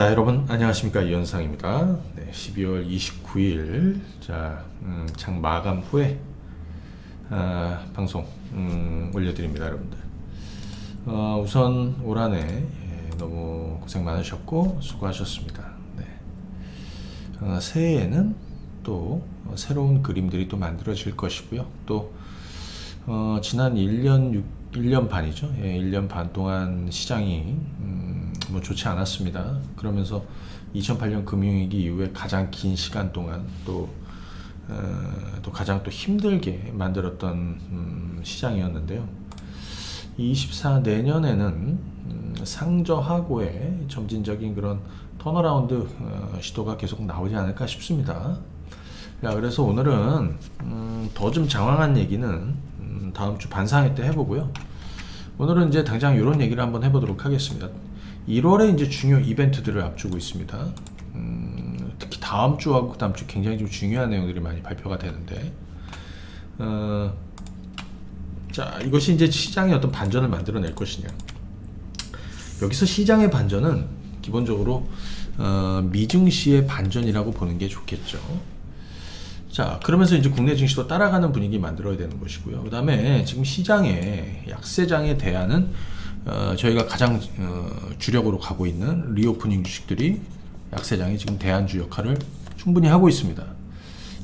자, 여러분 안녕하십니까, 이현상입니다. 네, 12월 29일 장 마감 후에 방송 올려드립니다, 여러분들. 우선 올 한 해 너무 고생 많으셨고 수고하셨습니다. 네. 새해에는 또 새로운 그림들이 또 만들어질 것이고요. 또 지난 1년 반이죠. 1년 반 동안 시장이 뭐 좋지 않았습니다. 그러면서 2008년 금융위기 이후에 가장 긴 시간 동안 또 가장 또 힘들게 만들었던 시장이었는데요. 24 내년에는 상저하고의 점진적인 그런 턴어라운드 시도가 계속 나오지 않을까 싶습니다. 자, 그래서 오늘은 더 좀 장황한 얘기는 다음 주 반상회 때 해보고요. 오늘은 이제 당장 이런 얘기를 한번 해보도록 하겠습니다. 1월에 이제 중요 이벤트들을 앞두고 있습니다. 특히 다음 주하고 그 다음 주 굉장히 좀 중요한 내용들이 많이 발표가 되는데, 자, 이것이 이제 시장의 어떤 반전을 만들어낼 것이냐. 여기서 시장의 반전은 기본적으로 미증시의 반전이라고 보는 게 좋겠죠. 자, 그러면서 이제 국내 증시도 따라가는 분위기 만들어야 되는 것이고요. 그 다음에 지금 시장의 약세장에 대안은 저희가 가장 주력으로 가고 있는 리오프닝 주식들이 약세장이 지금 대안주 역할을 충분히 하고 있습니다.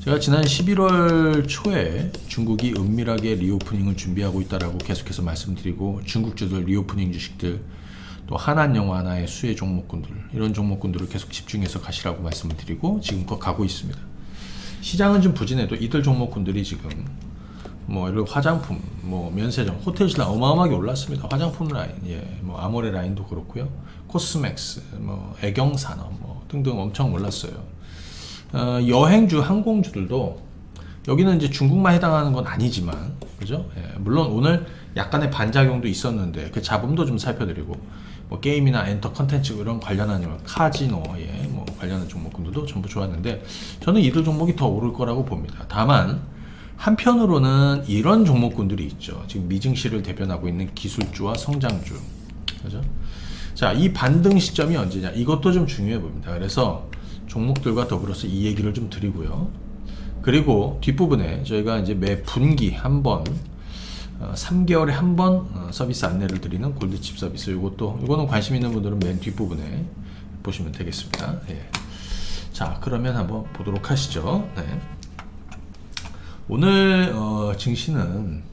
제가 지난 11월 초에 중국이 은밀하게 리오프닝을 준비하고 있다라고 계속해서 말씀드리고, 중국주들 리오프닝 주식들, 또 한한영화나의 수혜 종목군들, 이런 종목군들을 계속 집중해서 가시라고 말씀을 드리고 지금껏 가고 있습니다. 시장은 좀 부진해도 이들 종목군들이 지금 뭐 이런 화장품, 뭐 면세점, 호텔신라 어마어마하게 올랐습니다. 화장품 라인, 뭐 아모레 라인도 그렇고요. 코스맥스, 뭐 애경산업, 뭐 등등 엄청 올랐어요. 여행주, 항공주들도 여기는 이제 중국만 해당하는 건 아니지만, 그죠? 물론 오늘 약간의 반작용도 있었는데 그 잡음도 좀 살펴드리고, 뭐 게임이나 엔터 컨텐츠 이런 관련한 카지노, 뭐 관련한 종목군들도 전부 좋았는데 저는 이들 종목이 더 오를 거라고 봅니다. 다만 한편으로는 이런 종목군들이 있죠. 지금 미증시를 대변하고 있는 기술주와 성장주, 그죠? 자, 이 반등 시점이 언제냐? 이것도 좀 중요해 보입니다. 그래서 종목들과 더불어서 이 얘기를 좀 드리고요. 그리고 뒷부분에 저희가 이제 매 분기 한 번, 3개월에 한 번 서비스 안내를 드리는 골드칩 서비스, 이거는 관심 있는 분들은 맨 뒷부분에 보시면 되겠습니다. 자, 그러면 한번 보도록 하시죠. 네. 오늘 증시는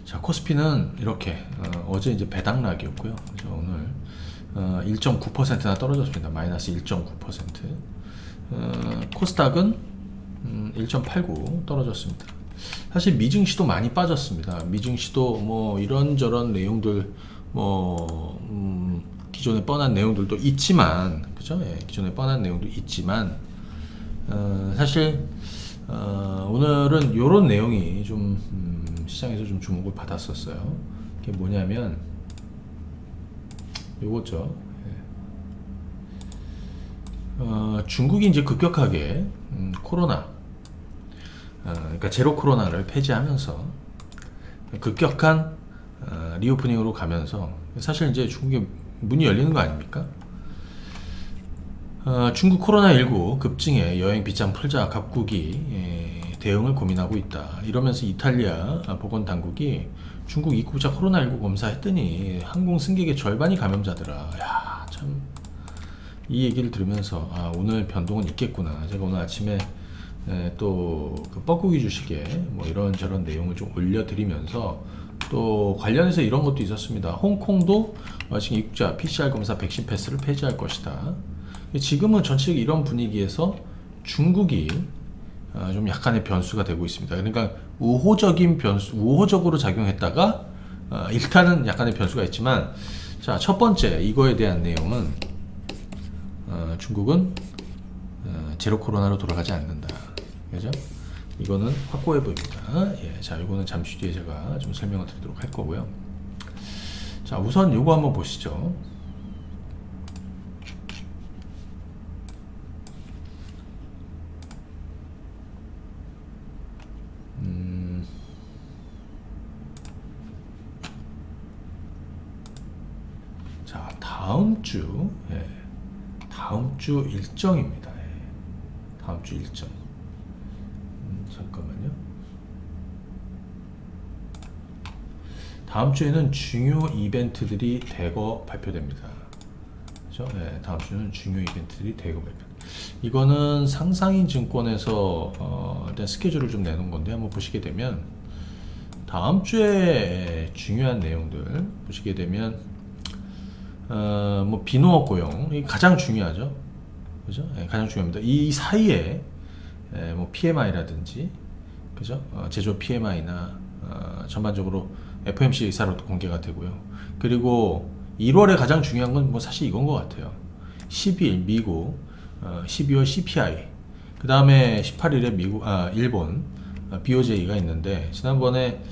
자, 코스피는 이렇게 어제 이제 배당락이었고요. 그래서 오늘 1.9%나 떨어졌습니다. 마이너스 1.9%. 코스닥은 1.89 떨어졌습니다. 사실 미증시도 많이 빠졌습니다. 미증시도 뭐 이런저런 내용들, 뭐 기존에 뻔한 내용들도 있지만, 그죠? 기존에 뻔한 내용도 있지만, 사실 오늘은 이런 내용이 좀 시장에서 좀 주목을 받았었어요. 그게 뭐냐면 요거죠. 중국이 이제 급격하게 코로나, 그러니까 제로 코로나를 폐지하면서 급격한 리오프닝으로 가면서, 사실 이제 중국의 문이 열리는 거 아닙니까? 중국 코로나19 급증에 여행 빗장 풀자 각국이 대응을 고민하고 있다. 이러면서 이탈리아 보건당국이 중국 입국자 코로나19 검사했더니 항공 승객의 절반이 감염자더라. 야, 참, 이 얘기를 들으면서 오늘 변동은 있겠구나. 제가 오늘 아침에 또그 뻐꾸기 주식에 뭐 이런저런 내용을 좀 올려드리면서 또 관련해서 이런 것도 있었습니다. 홍콩도 지금 입국자 PCR 검사 백신 패스를 폐지할 것이다. 지금은 전체적인 이런 분위기에서 중국이 좀 약간의 변수가 되고 있습니다. 그러니까 우호적으로 작용했다가 일단은 약간의 변수가 있지만, 자, 첫 번째 이거에 대한 내용은 중국은 제로 코로나로 돌아가지 않는다. 그죠? 이거는 확고해 보입니다. 자, 이거는 잠시 뒤에 제가 좀 설명을 드리도록 할 거고요. 자, 우선 이거 한번 보시죠. 자, 다음 주, 예, 다음 주 일정입니다. 예, 다음 주 일정. 잠깐만요. 다음 주에는 중요 이벤트들이 대거 발표됩니다. 그죠? 네, 다음 주는 중요 이벤트들이 대거 발표. 이거는 상상인 증권에서 일단 스케줄을 좀 내놓은 건데 한번 보시게 되면 다음 주에 중요한 내용들 보시게 되면 뭐 비농업 고용 이 가장 중요하죠. 그죠? 네, 가장 중요합니다. 이 사이에 뭐 PMI라든지 그죠? 제조 PMI나 전반적으로 FOMC 의사로 공개가 되고요. 그리고 1월에 가장 중요한 건 뭐 사실 이건 것 같아요. 12일 미국, 12월 CPI, 그 다음에 18일에 일본 BOJ가 있는데 지난번에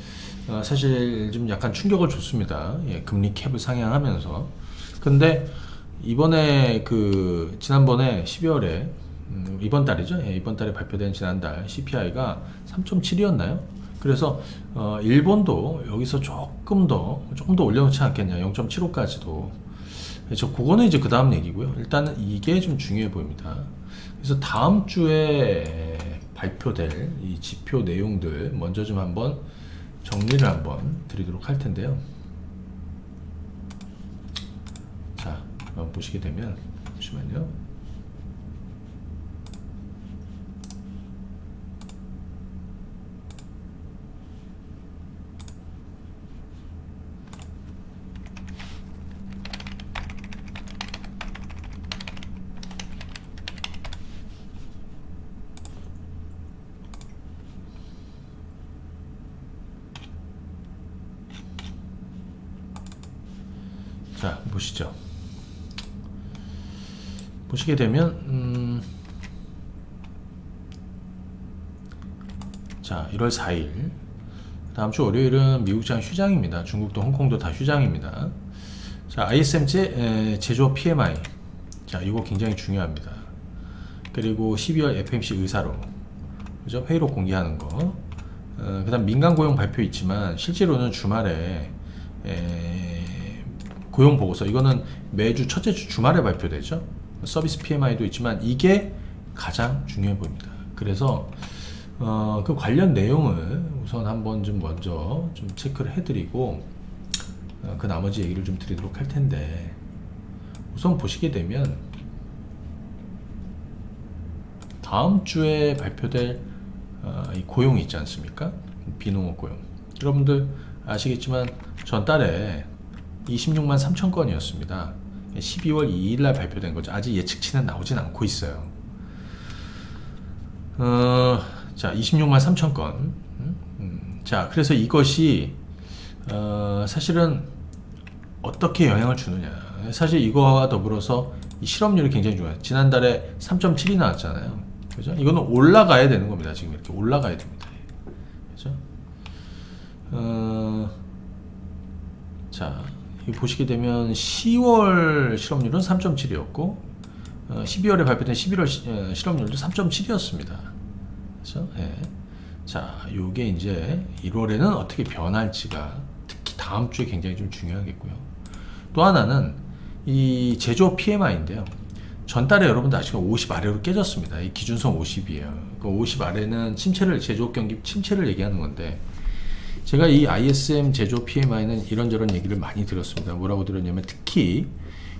사실 좀 약간 충격을 줬습니다. 예, 금리 캡을 상향하면서. 근데 이번에 지난번에 12월에 이번 달이죠. 예, 이번 달에 발표된 지난달 CPI가 3.7이었나요? 그래서 일본도 여기서 조금 더 올려놓지 않겠냐, 0.75까지도. 그래서 그거는 이제 그 다음 얘기고요. 일단은 이게 좀 중요해 보입니다. 그래서 다음 주에 발표될 이 지표 내용들 먼저 좀 한번 정리를 한번 드리도록 할 텐데요. 자, 한번 보시게 되면 잠시만요. 자, 보시죠. 보시게 되면 자, 1월 4일 다음 주 월요일은 미국 시장 휴장입니다. 중국도 홍콩도 다 휴장입니다. 자, ISM 제조업 PMI, 자, 이거 굉장히 중요합니다. 그리고 12월 FOMC 의사로, 그죠? 회의록 공개하는 거. 그다음 민간 고용 발표 있지만 실제로는 주말에 고용 보고서, 이거는 매주 첫째 주 주말에 발표되죠. 서비스 PMI도 있지만 이게 가장 중요해 보입니다. 그래서 그 관련 내용을 우선 한번 좀 먼저 좀 체크를 해드리고 그 나머지 얘기를 좀 드리도록 할 텐데, 우선 보시게 되면 다음 주에 발표될 이 고용이 있지 않습니까? 비농업 고용. 여러분들 아시겠지만 전달에 26만 3천 건이었습니다. 12월 2일 날 발표된 거죠. 아직 예측치는 나오진 않고 있어요. 자, 26만 3천 건. 자, 그래서 이것이 사실은 어떻게 영향을 주느냐. 사실 이거와 더불어서 이 실업률이 굉장히 중요해요. 지난달에 3.7이 나왔잖아요. 그죠? 이거는 올라가야 되는 겁니다. 지금 이렇게 올라가야 됩니다. 그죠? 자, 이거 보시게 되면 10월 실업률은 3.7이었고 12월에 발표된 11월 실업률도 3.7이었습니다. 그렇죠? 예. 자, 요게 이제 1월에는 어떻게 변할지가 특히 다음 주에 굉장히 좀 중요하겠고요. 또 하나는 이 제조업 PMI인데요. 전달에 여러분들 아시고 50 아래로 깨졌습니다. 이 기준선 50이에요. 그 50 아래는 침체를, 제조업 경기 침체를 얘기하는 건데, 제가 이 ISM 제조 PMI는 이런저런 얘기를 많이 들었습니다. 뭐라고 들었냐면 특히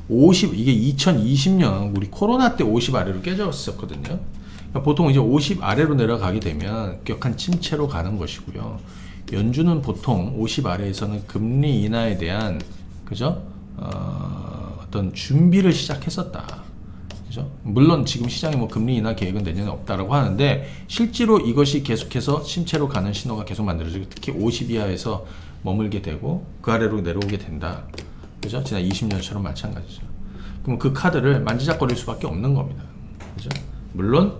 50, 이게 2020년 우리 코로나 때 50 아래로 깨졌었거든요. 그러니까 보통 이제 50 아래로 내려가게 되면 급격한 침체로 가는 것이고요. 연준은 보통 50 아래에서는 금리 인하에 대한, 그죠? 어떤 준비를 시작했었다. 그죠? 물론 지금 시장에 뭐 금리 인하 계획은 내년에 없다라고 하는데, 실제로 이것이 계속해서 침체로 가는 신호가 계속 만들어지고, 특히 50 이하에서 머물게 되고 그 아래로 내려오게 된다. 그죠? 지난 20년처럼 마찬가지죠. 그럼 그 카드를 만지작거릴 수밖에 없는 겁니다. 그죠? 물론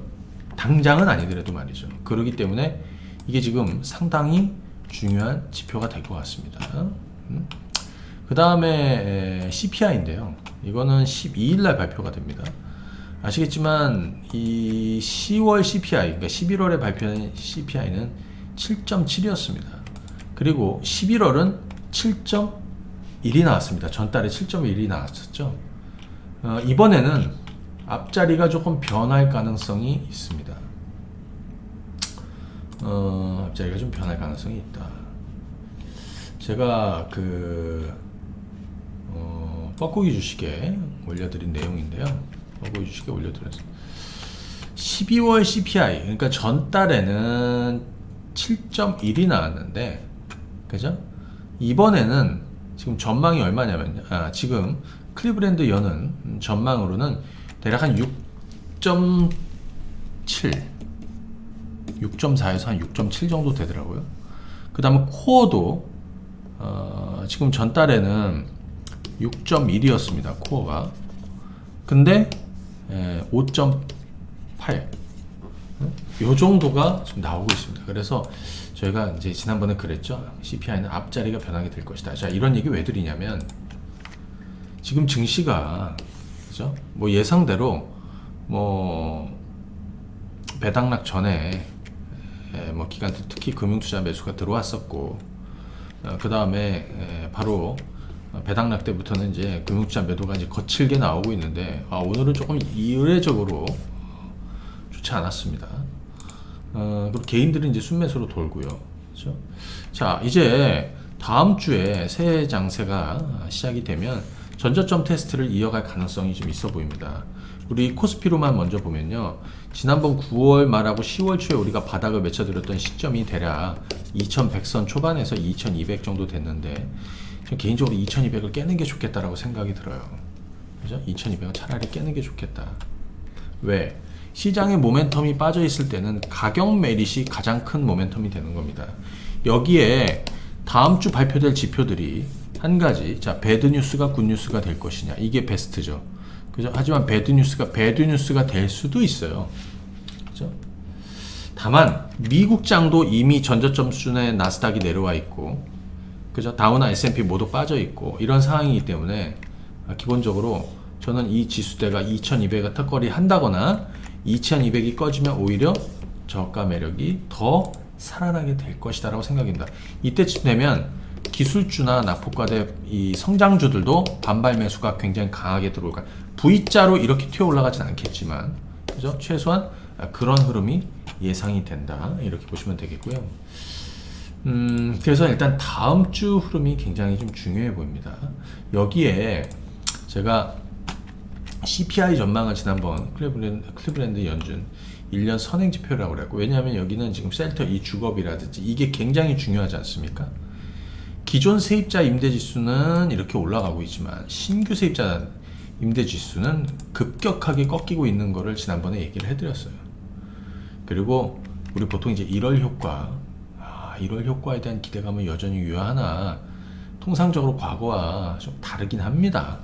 당장은 아니더라도 말이죠. 그렇기 때문에 이게 지금 상당히 중요한 지표가 될 것 같습니다. 그 다음에 CPI인데요. 이거는 12일 날 발표가 됩니다. 아시겠지만 이 10월 CPI, 그러니까 11월에 발표한 CPI는 7.7이었습니다. 그리고 11월은 7.1 7.1이 나왔습니다. 전달에 7.1이 나왔었죠. 이번에는 앞자리가 조금 변할 가능성이 있습니다. 앞자리가 좀 변할 가능성이 있다. 제가 뻐꾸기 주식에 올려드린 내용인데요. 뻐꾸기 주식에 올려드렸어요. 12월 CPI, 그러니까 전달에는 7.1이 나왔는데, 그죠? 이번에는 지금 전망이 얼마냐면요. 지금 클리브랜드 연은 전망으로는 대략 한 6.7, 6.4에서 한 6.7 정도 되더라고요. 그 다음에 코어도 지금 전달에는 6.1이었습니다. 코어가. 근데 5.8 요 정도가 지금 나오고 있습니다. 그래서 저희가 이제 지난번에 그랬죠. CPI는 앞자리가 변하게 될 것이다. 자, 이런 얘기 왜 드리냐면 지금 증시가 그죠? 뭐 예상대로 뭐 배당락 전에 뭐 기간대 특히 금융투자 매수가 들어왔었고 그 다음에 바로 배당락 때부터는 이제 금융투자 매도가 이제 거칠게 나오고 있는데 오늘은 조금 이례적으로 좋지 않았습니다. 그리고 개인들은 이제 순매수로 돌고요. 그렇죠? 자, 이제 다음 주에 새 장세가 시작이 되면 전저점 테스트를 이어갈 가능성이 좀 있어 보입니다. 우리 코스피로만 먼저 보면요. 지난번 9월 말하고 10월 초에 우리가 바닥을 맺혀드렸던 시점이 대략 2100선 초반에서 2200 정도 됐는데 개인적으로 2200을 깨는 게 좋겠다라고 생각이 들어요. 그죠? 2200은 차라리 깨는 게 좋겠다. 왜? 시장의 모멘텀이 빠져 있을 때는 가격 메릿이 가장 큰 모멘텀이 되는 겁니다. 여기에 다음 주 발표될 지표들이 한 가지, 자, 배드 뉴스가 굿 뉴스가 될 것이냐, 이게 베스트죠. 그죠? 하지만 배드 뉴스가 배드 뉴스가 될 수도 있어요. 그죠? 다만 미국장도 이미 전저점 수준의 나스닥이 내려와 있고, 그죠? 다우나 S&P 모두 빠져 있고 이런 상황이기 때문에 기본적으로 저는 이 지수대가 2200을 턱걸이 한다거나 2200이 꺼지면 오히려 저가 매력이 더 살아나게 될 것이다 라고 생각합니다. 이때쯤 되면 기술주나 낙폭과대 이 성장주들도 반발 매수가 굉장히 강하게 들어올 거예요. V자로 이렇게 튀어 올라가진 않겠지만, 그죠? 최소한 그런 흐름이 예상이 된다. 이렇게 보시면 되겠고요. 그래서 일단 다음 주 흐름이 굉장히 좀 중요해 보입니다. 여기에 제가 CPI 전망을 지난번 클리브랜드 연준 1년 선행 지표라고 그랬고, 왜냐하면 여기는 지금 셀터 이 주거비라든지 이게 굉장히 중요하지 않습니까? 기존 세입자 임대 지수는 이렇게 올라가고 있지만 신규 세입자 임대 지수는 급격하게 꺾이고 있는 거를 지난번에 얘기를 해드렸어요. 그리고 우리 보통 이제 1월 효과, 1월 효과에 대한 기대감은 여전히 유효하나 통상적으로 과거와 좀 다르긴 합니다.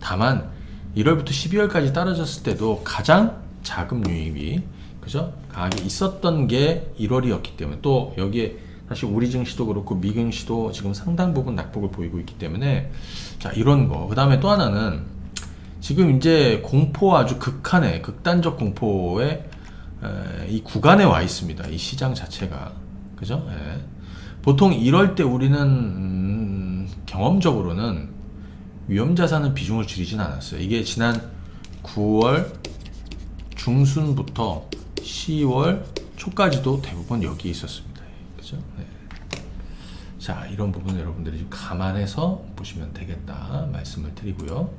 다만 1월부터 12월까지 떨어졌을 때도 가장 자금 유입이 그죠? 강하게 있었던 게 1월이었기 때문에, 또 여기에 사실 우리 증시도 그렇고 미 증시도 지금 상당 부분 낙폭을 보이고 있기 때문에, 자, 이런 거. 그 다음에 또 하나는 지금 이제 공포, 아주 극한의 극단적 공포의 이 구간에 와 있습니다. 이 시장 자체가, 그죠? 예. 보통 이럴 때 우리는 경험적으로는 위험자산은 비중을 줄이진 않았어요. 이게 지난 9월 중순부터 10월 초까지도 대부분 여기에 있었습니다. 그죠? 네. 자, 이런 부분을 여러분들이 좀 감안해서 보시면 되겠다 말씀을 드리고요.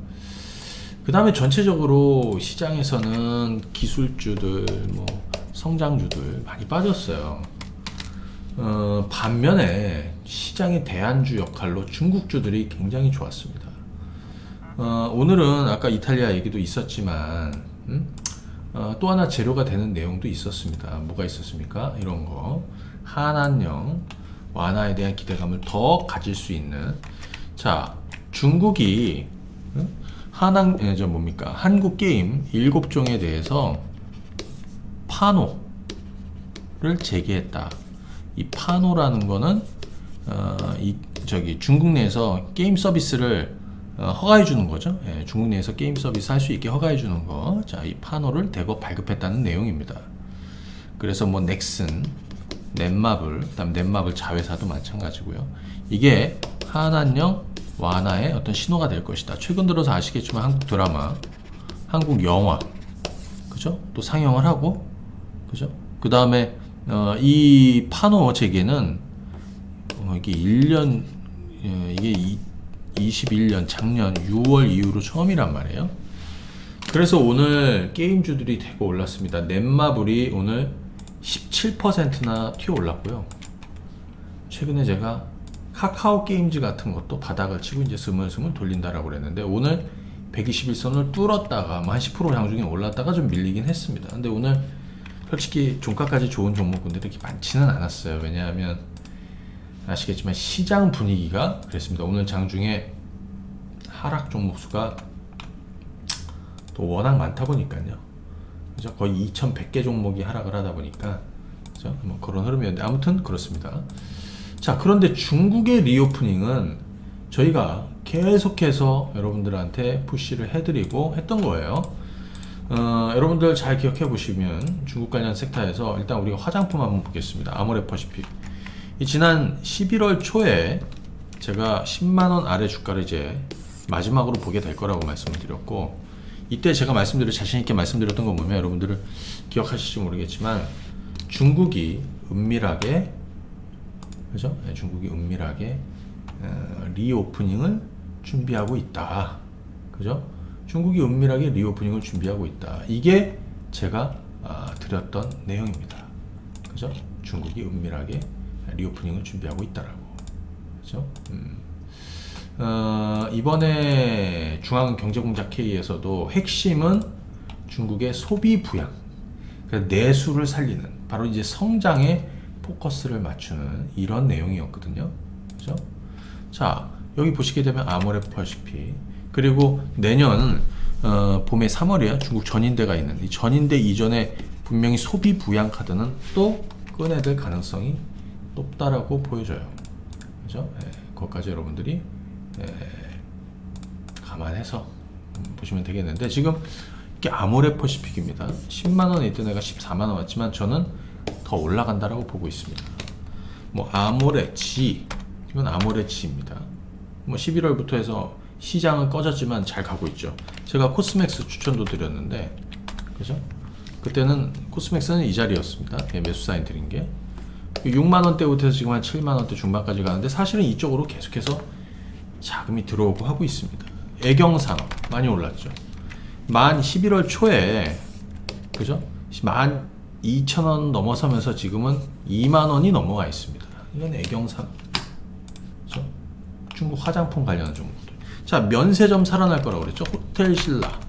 그 다음에 전체적으로 시장에서는 기술주들, 뭐 성장주들 많이 빠졌어요. 반면에 시장의 대안주 역할로 중국주들이 굉장히 좋았습니다. 오늘은 아까 이탈리아 얘기도 있었지만 또 하나 재료가 되는 내용도 있었습니다. 뭐가 있었습니까? 이런 거, 한한령 완화에 대한 기대감을 더 가질 수 있는, 자, 중국이 한국 게임 7종에 대해서 파노를 제기했다. 이 파노라는 거는 중국 내에서 게임 서비스를 허가해 주는 거죠. 예, 중국 내에서 게임 서비스 할 수 있게 허가해 주는 거. 자, 이 파노를 대거 발급했다는 내용입니다. 그래서 뭐 넥슨, 넷마블, 그다음 넷마블 자회사도 마찬가지고요. 이게 한한령 완화의 어떤 신호가 될 것이다. 최근 들어서 아시겠지만 한국 드라마, 한국 영화, 그죠? 또 상영을 하고, 그죠? 그 다음에 이 파노 재개는 이게 1년, 이게 21년 작년 6월 이후로 처음이란 말이에요. 그래서 오늘 게임주들이 되게 올랐습니다. 넷마블이 오늘 17%나 튀어 올랐고요. 최근에 제가 카카오 게임즈 같은 것도 바닥을 치고 이제 스물스물 돌린다라고 그랬는데 오늘 121선을 뚫었다가 한 10% 장중에 올랐다가 좀 밀리긴 했습니다. 근데 오늘 솔직히 종가까지 좋은 종목군들이 이렇게 많지는 않았어요. 왜냐하면 아시겠지만 시장 분위기가 그랬습니다. 오늘 장중에 하락 종목 수가 또 워낙 많다 보니까요. 그죠? 거의 2,100개 종목이 하락을 하다 보니까 그죠? 뭐 그런 흐름이었는데 아무튼 그렇습니다. 자, 그런데 중국의 리오프닝은 저희가 계속해서 여러분들한테 푸시를 해드리고 했던 거예요. 여러분들 잘 기억해 보시면 중국 관련 섹터에서 일단 우리가 화장품 한번 보겠습니다. 아모레퍼시픽. 이 지난 11월 초에 제가 10만원 아래 주가를 이제 마지막으로 보게 될 거라고 말씀을 드렸고, 이때 제가 자신있게 말씀드렸던 거 보면 여러분들은 기억하실지 모르겠지만 중국이 은밀하게, 그죠? 중국이 은밀하게 리오프닝을 준비하고 있다. 그죠? 중국이 은밀하게 리오프닝을 준비하고 있다. 이게 제가 드렸던 내용입니다. 그죠? 중국이 은밀하게 리오프닝을 준비하고 있다라고. 그죠? 이번에 중앙경제공작 회의에서도 핵심은 중국의 소비 부양, 그러니까 내수를 살리는, 바로 이제 성장에 포커스를 맞추는 이런 내용이었거든요. 그죠? 자, 여기 보시게 되면 아모레퍼시픽, 그리고 내년 봄에 3월이야 중국 전인대가 있는, 이 전인대 이전에 분명히 소비 부양 카드는 또 꺼내들 가능성이 높다라고 보여져요. 그죠? 그것까지 여러분들이 감안해서 보시면 되겠는데, 지금 이게 아모레퍼시픽입니다. 10만원 있던 애가 14만원 왔지만 저는 더 올라간다라고 보고 있습니다. 뭐 아모레지, 이건 아모레지입니다. 뭐 11월부터 해서 시장은 꺼졌지만 잘 가고 있죠. 제가 코스맥스 추천도 드렸는데, 그죠? 그때는 코스맥스는 이 자리였습니다. 매수 사인 드린 게 6만원대부터 해서 지금 한 7만원대 중반까지 가는데, 사실은 이쪽으로 계속해서 자금이 들어오고 하고 있습니다. 애경산업 많이 올랐죠. 11월 초에, 그죠? 12,000원 넘어서면서 지금은 2만원이 넘어가 있습니다. 이건 애경산업, 그죠? 중국 화장품 관련한 종목들. 자, 면세점 살아날 거라고 그랬죠. 호텔신라,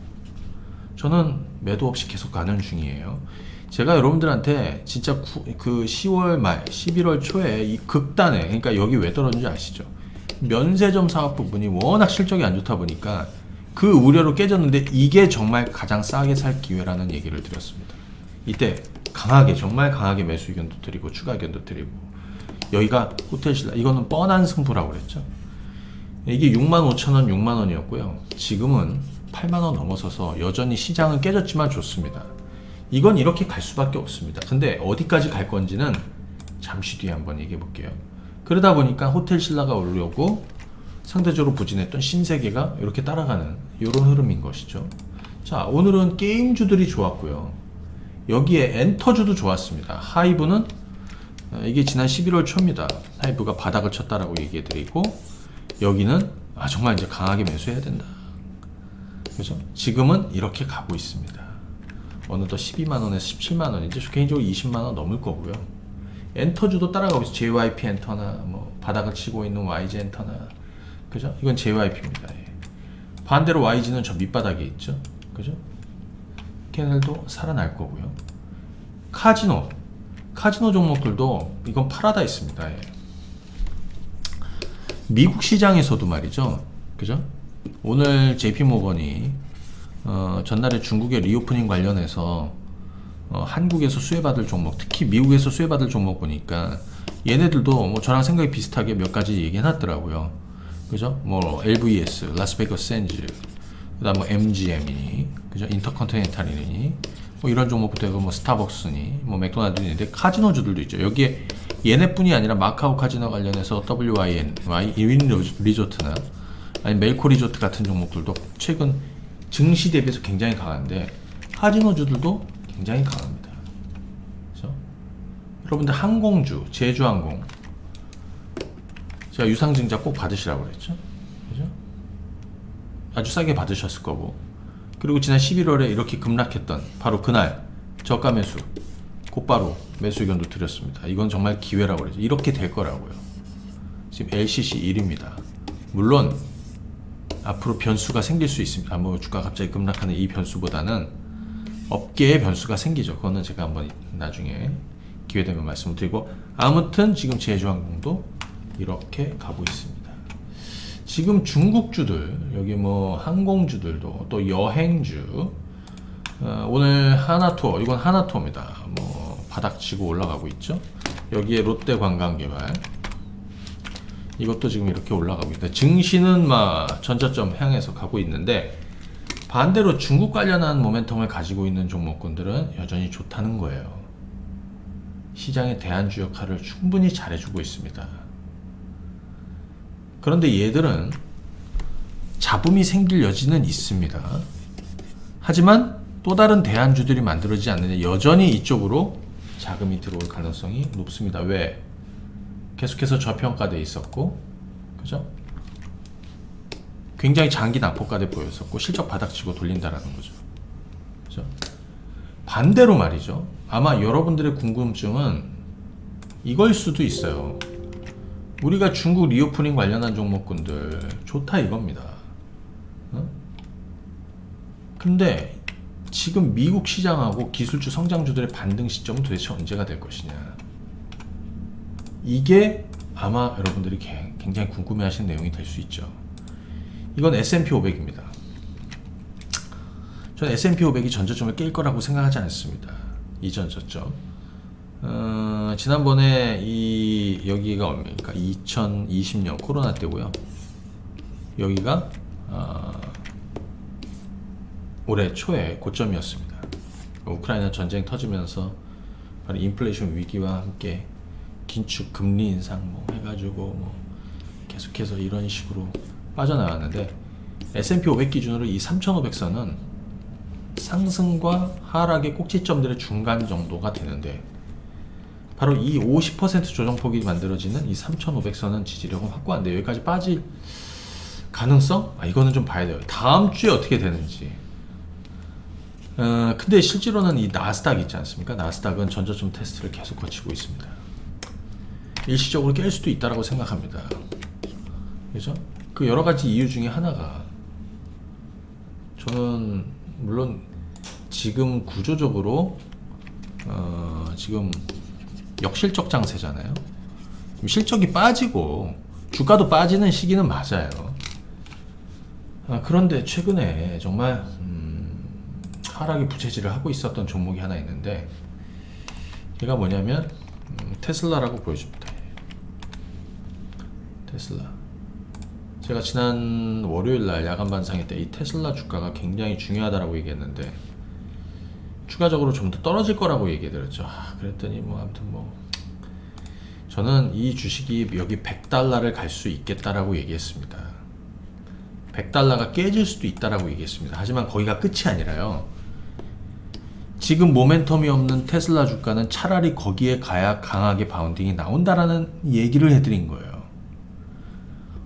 저는 매도 없이 계속 가는 중이에요. 제가 여러분들한테 진짜 그 10월 말 11월 초에 이 극단에, 그러니까 여기 왜 떨어진지 아시죠? 면세점 사업 부분이 워낙 실적이 안 좋다 보니까 그 우려로 깨졌는데, 이게 정말 가장 싸게 살 기회라는 얘기를 드렸습니다. 이때 강하게, 정말 강하게 매수 의견도 드리고 추가 의견도 드리고, 여기가 호텔신라, 이거는 뻔한 승부라고 그랬죠. 이게 65,000원 6만원이었고요 지금은 8만원 넘어서서 여전히 시장은 깨졌지만 좋습니다. 이건 이렇게 갈 수밖에 없습니다. 근데 어디까지 갈 건지는 잠시 뒤에 한번 얘기해 볼게요. 그러다 보니까 호텔신라가 오르려고 상대적으로 부진했던 신세계가 이렇게 따라가는 이런 흐름인 것이죠. 자, 오늘은 게임주들이 좋았고요. 여기에 엔터주도 좋았습니다. 하이브는 이게 지난 11월 초입니다. 하이브가 바닥을 쳤다라고 얘기해 드리고, 여기는 정말 이제 강하게 매수해야 된다. 그죠? 지금은 이렇게 가고 있습니다. 어느덧 12만원에서 17만원, 이제 개인적으로 20만원 넘을 거고요. 엔터주도 따라가고 있어요. JYP 엔터나 뭐 바닥을 치고 있는 YG 엔터나, 그죠? 이건 JYP입니다. 반대로 YG는 저 밑바닥에 있죠. 그죠? 걔네들도 살아날 거고요. 카지노 종목들도 이건 파라다이스입니다. 미국 시장에서도 말이죠. 그죠? 오늘 JP모건이 전날에 중국의 리오프닝 관련해서 한국에서 수혜받을 종목, 특히 미국에서 수혜받을 종목 보니까 얘네들도 뭐 저랑 생각이 비슷하게 몇 가지 얘기해놨더라고요. 그죠? 뭐 LVS, 라스베이거스 샌즈, 그다음 뭐 MGM이니, 그죠? 인터컨티넨탈이니, 뭐 이런 종목부터 해서 뭐 스타벅스니, 뭐 맥도날드니, 있는데 카지노주들도 있죠. 여기에 얘네뿐이 아니라 마카오 카지노 관련해서 WYN, 윈 리조트나 아니 멜코 리조트 같은 종목들도 최근 증시 대비해서 굉장히 강한데 카지노주들도 굉장히 강합니다. 그렇죠? 여러분들 항공주, 제주항공 제가 유상증자 꼭 받으시라고 그랬죠. 그죠? 아주 싸게 받으셨을 거고, 그리고 지난 11월에 이렇게 급락했던 바로 그날 저가 매수 곧바로 매수 의견도 드렸습니다. 이건 정말 기회라고 그러죠. 이렇게 될 거라고요. 지금 LCC 1입니다. 물론 앞으로 변수가 생길 수 있습니다. 뭐 주가 갑자기 급락하는 이 변수보다는 업계의 변수가 생기죠. 그거는 제가 한번 나중에 기회 되면 말씀을 드리고, 아무튼 지금 제주항공도 이렇게 가고 있습니다. 지금 중국주들, 여기 뭐 항공주들도 또 여행주, 오늘 하나투어, 이건 하나투어입니다. 뭐 바닥치고 올라가고 있죠. 여기에 롯데관광개발, 이것도 지금 이렇게 올라가고 있다. 증시는 막 전저점 향해서 가고 있는데, 반대로 중국 관련한 모멘텀을 가지고 있는 종목군들은 여전히 좋다는 거예요. 시장의 대안주 역할을 충분히 잘해주고 있습니다. 그런데 얘들은 잡음이 생길 여지는 있습니다. 하지만 또 다른 대안주들이 만들어지지 않느냐, 여전히 이쪽으로 자금이 들어올 가능성이 높습니다. 왜? 계속해서 저평가돼 있었고, 그죠? 굉장히 장기 낙폭가돼 보였었고, 실적 바닥치고 돌린다라는 거죠. 그죠? 반대로 말이죠. 아마 여러분들의 궁금증은 이걸 수도 있어요. 우리가 중국 리오프닝 관련한 종목군들 좋다 이겁니다. 근데 지금 미국 시장하고 기술주 성장주들의 반등 시점은 도대체 언제가 될 것이냐, 이게 아마 여러분들이 굉장히 궁금해하시는 내용이 될 수 있죠. 이건 S&P 500입니다. 저는 S&P 500이 전저점을 깰 거라고 생각하지 않습니다. 이 전저점. 지난번에 여기가 얼마입니까? 2020년 코로나 때고요. 여기가 올해 초에 고점이었습니다. 우크라이나 전쟁 터지면서 바로 인플레이션 위기와 함께 긴축 금리 인상 뭐 해가지고 뭐 계속해서 이런 식으로 빠져나왔는데, S&P 500 기준으로 이 3,500선은 상승과 하락의 꼭지점들의 중간 정도가 되는데, 바로 이 50% 조정폭이 만들어지는 이 3,500선은 지지력은 확고한데, 여기까지 빠질 가능성? 이거는 좀 봐야 돼요. 다음 주에 어떻게 되는지. 근데 실제로는 이 나스닥 있지 않습니까? 나스닥은 전저점 테스트를 계속 거치고 있습니다. 일시적으로 깰 수도 있다라고 생각합니다. 그죠? 그 여러 가지 이유 중에 하나가, 저는 물론 지금 구조적으로 지금 역실적 장세잖아요. 실적이 빠지고 주가도 빠지는 시기는 맞아요. 그런데 최근에 정말 하락이 부채질을 하고 있었던 종목이 하나 있는데, 얘가 뭐냐면 테슬라라고 보여줍니다. 테슬라. 제가 지난 월요일날 야간 반상회 때 이 테슬라 주가가 굉장히 중요하다라고 얘기했는데, 추가적으로 좀 더 떨어질 거라고 얘기해드렸죠. 그랬더니 뭐 아무튼 뭐 저는 이 주식이 여기 100달러를 갈 수 있겠다라고 얘기했습니다. 100달러가 깨질 수도 있다라고 얘기했습니다. 하지만 거기가 끝이 아니라요, 지금 모멘텀이 없는 테슬라 주가는 차라리 거기에 가야 강하게 바운딩이 나온다라는 얘기를 해드린 거예요.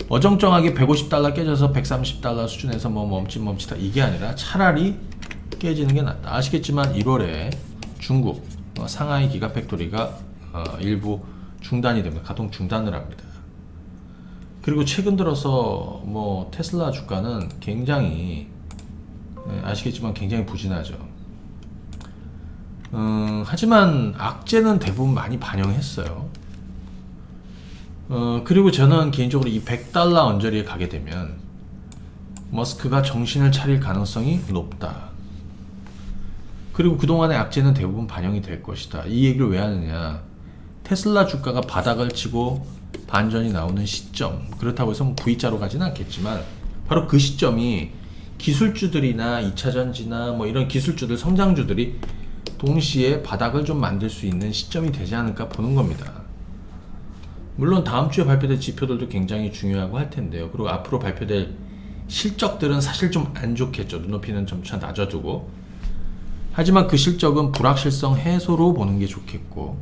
어정쩡하게 150달러 깨져서 130달러 수준에서 뭐 멈칫멈칫하, 이게 아니라 차라리 깨지는 게 낫다. 아시겠지만 1월에 중국 상하이 기가팩토리가 일부 중단이 됩니다. 가동 중단을 합니다. 그리고 최근 들어서 뭐 테슬라 주가는 굉장히 아시겠지만 굉장히 부진하죠. 하지만 악재는 대부분 많이 반영했어요. 그리고 저는 개인적으로 이 100달러 언저리에 가게 되면 머스크가 정신을 차릴 가능성이 높다. 그리고 그동안의 악재는 대부분 반영이 될 것이다. 이 얘기를 왜 하느냐, 테슬라 주가가 바닥을 치고 반전이 나오는 시점, 그렇다고 해서 뭐 V자로 가지는 않겠지만 바로 그 시점이 기술주들이나 2차전지나 뭐 이런 기술주들, 성장주들이 동시에 바닥을 좀 만들 수 있는 시점이 되지 않을까 보는 겁니다. 물론 다음 주에 발표될 지표들도 굉장히 중요하고 할 텐데요. 그리고 앞으로 발표될 실적들은 사실 좀 안 좋겠죠. 눈높이는 점차 낮아두고. 하지만 그 실적은 불확실성 해소로 보는 게 좋겠고,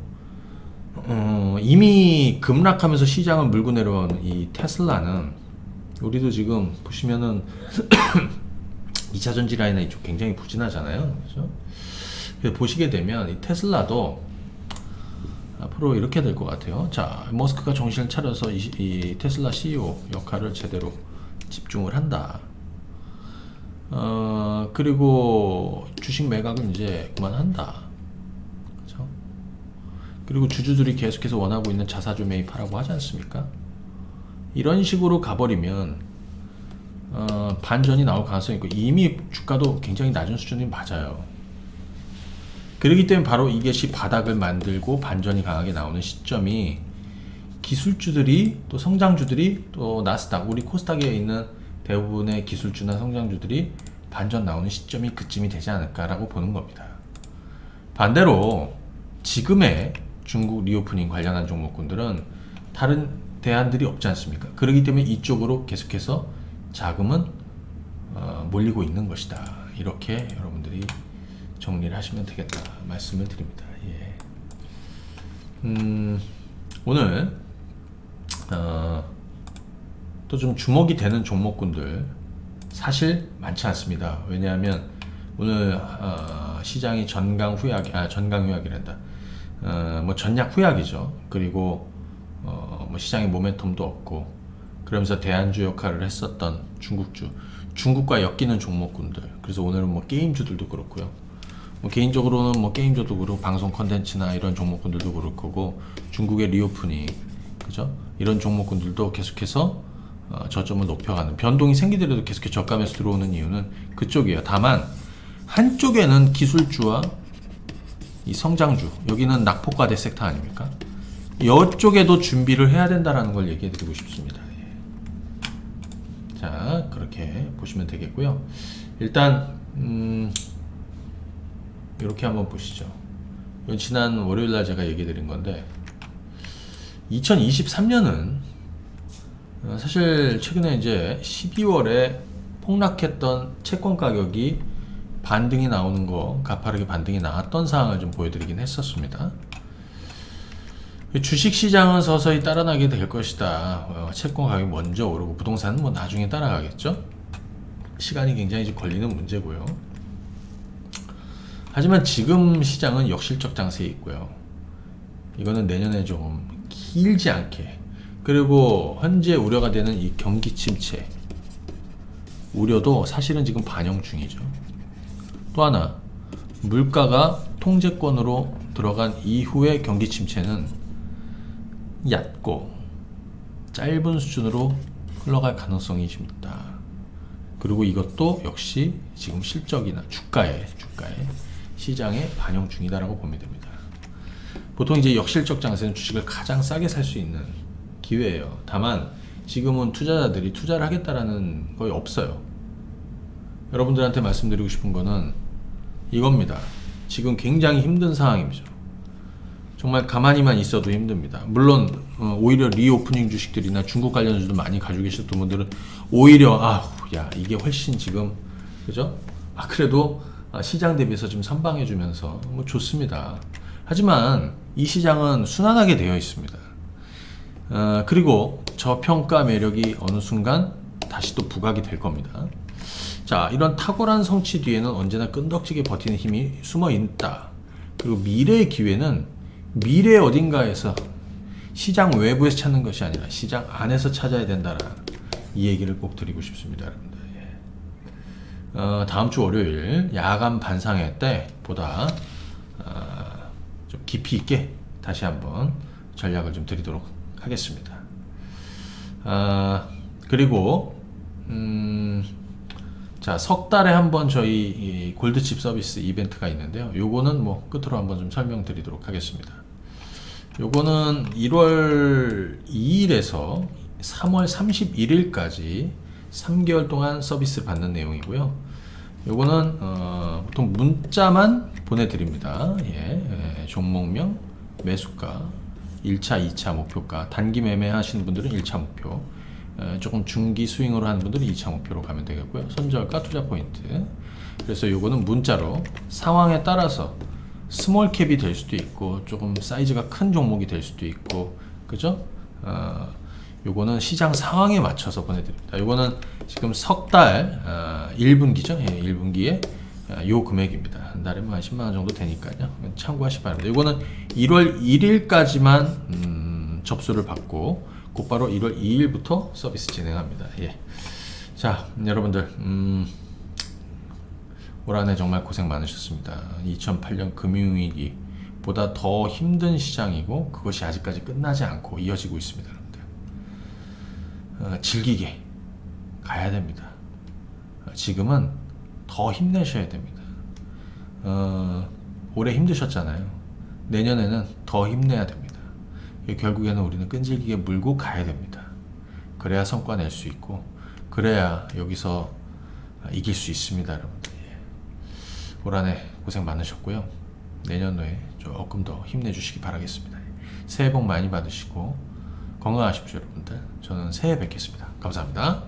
이미 급락하면서 시장을 물고 내려온 이 테슬라는 우리도 지금 보시면은 2차 전지 라인은 이쪽 굉장히 부진하잖아요. 그렇죠? 그래서 보시게 되면 이 테슬라도 앞으로 이렇게 될 것 같아요. 자, 머스크가 정신을 차려서 이 테슬라 CEO 역할을 제대로 집중을 한다. 그리고 주식 매각은 이제 그만한다. 그렇죠? 그리고 주주들이 계속해서 원하고 있는 자사주 매입하라고 하지 않습니까? 이런 식으로 가버리면 반전이 나올 가능성이 있고, 이미 주가도 굉장히 낮은 수준이 맞아요. 그렇기 때문에 바로 이것이 바닥을 만들고 반전이 강하게 나오는 시점이 기술주들이, 또 성장주들이, 또 나스닥, 우리 코스닥에 있는 대부분의 기술주나 성장주들이 반전 나오는 시점이 그쯤이 되지 않을까라고 보는 겁니다. 반대로 지금의 중국 리오프닝 관련한 종목군들은 다른 대안들이 없지 않습니까? 그렇기 때문에 이쪽으로 계속해서 자금은 몰리고 있는 것이다. 이렇게 여러분들이 정리를 하시면 되겠다 말씀을 드립니다. 예. 오늘 또 좀 주목이 되는 종목군들 사실 많지 않습니다. 왜냐하면 오늘 시장이 전강 후약이란다. 뭐 전략 후약이죠. 그리고 뭐 시장의 모멘텀도 없고, 그러면서 대안주 역할을 했었던 중국과 엮이는 종목군들. 그래서 오늘은 뭐 게임주들도 그렇고요. 뭐 개인적으로는 뭐 게임주도 그렇고 방송 컨텐츠나 이런 종목군들도 그럴 거고, 중국의 리오프닝, 그죠? 이런 종목군들도 계속해서 저점을 높여가는, 변동이 생기더라도 계속해서 저가에서 들어오는 이유는 그쪽이에요. 다만 한쪽에는 기술주와 이 성장주, 여기는 낙폭과대 섹터 아닙니까? 이쪽에도 준비를 해야 된다라는 걸 얘기해 드리고 싶습니다. 예. 자, 그렇게 보시면 되겠고요. 일단 이렇게 한번 보시죠. 이건 지난 월요일날 제가 얘기 드린 건데, 2023년은 사실 최근에 이제 12월에 폭락했던 채권 가격이 반등이 나오는 거, 가파르게 반등이 나왔던 상황을 좀 보여드리긴 했었습니다. 주식시장은 서서히 따라나게 될 것이다. 채권 가격이 먼저 오르고 부동산은 뭐 나중에 따라가겠죠. 시간이 굉장히 좀 걸리는 문제고요. 하지만 지금 시장은 역실적 장세에 있고요. 이거는 내년에 좀 길지 않게, 그리고 현재 우려가 되는 이 경기 침체 우려도 사실은 지금 반영 중이죠. 또 하나, 물가가 통제권으로 들어간 이후의 경기 침체는 얕고 짧은 수준으로 흘러갈 가능성이 있습니다. 그리고 이것도 역시 지금 실적이나 주가에 시장에 반영 중이다라고 보면 됩니다. 보통 이제 역실적 장세는 주식을 가장 싸게 살 수 있는 기회예요. 다만 지금은 투자자들이 투자를 하겠다라는 거의 없어요. 여러분들한테 말씀드리고 싶은 거는 이겁니다. 지금 굉장히 힘든 상황이죠. 정말 가만히만 있어도 힘듭니다. 물론 오히려 리오프닝 주식들이나 중국 관련주도 많이 가지고 계셨던 분들은 오히려 이게 훨씬 지금, 그죠? 그래도 시장 대비해서 좀 선방해주면서 뭐 좋습니다. 하지만 이 시장은 순환하게 되어 있습니다. 그리고 저평가 매력이 어느 순간 다시 또 부각이 될 겁니다. 자, 이런 탁월한 성취 뒤에는 언제나 끈덕지게 버티는 힘이 숨어 있다. 그리고 미래의 기회는 미래 어딘가에서, 시장 외부에서 찾는 것이 아니라 시장 안에서 찾아야 된다라는 이 얘기를 꼭 드리고 싶습니다, 여러분들. 다음 주 월요일 야간 반상회 때보다 좀 깊이 있게 다시 한번 전략을 좀 드리도록 하겠습니다. 그리고 자, 석 달에 한번 저희 이 골드칩 서비스 이벤트가 있는데요. 요거는 뭐 끝으로 한번 좀 설명드리도록 하겠습니다. 요거는 1월 2일에서 3월 31일까지 3개월 동안 서비스를 받는 내용이고요. 요거는 보통 문자만 보내드립니다. 종목명, 매수가, 1차, 2차 목표가, 단기 매매 하시는 분들은 1차 목표, 조금 중기 스윙으로 하는 분들은 2차 목표로 가면 되겠고요. 손절가 투자 포인트. 그래서 요거는 문자로 상황에 따라서 스몰 캡이 될 수도 있고 조금 사이즈가 큰 종목이 될 수도 있고, 그죠? 요거는 시장 상황에 맞춰서 보내드립니다. 요거는 지금 석 달 1분기죠. 예, 1분기에 요 금액입니다. 한 달에 뭐 한 10만 원 정도 되니까요. 참고하시기 바랍니다. 요거는 1월 1일까지만 접수를 받고 곧바로 1월 2일부터 서비스 진행합니다. 예. 자, 여러분들 올 한해 정말 고생 많으셨습니다. 2008년 금융위기보다 더 힘든 시장이고 그것이 아직까지 끝나지 않고 이어지고 있습니다. 여러분들 즐기게 가야 됩니다. 지금은 더 힘내셔야 됩니다. 올해 힘드셨잖아요. 내년에는 더 힘내야 됩니다. 결국에는 우리는 끈질기게 물고 가야 됩니다. 그래야 성과 낼 수 있고 그래야 여기서 이길 수 있습니다. 여러분들. 올 한해 고생 많으셨고요. 내년도에 조금 더 힘내주시기 바라겠습니다. 새해 복 많이 받으시고 건강하십시오. 여러분들. 저는 새해 뵙겠습니다. 감사합니다.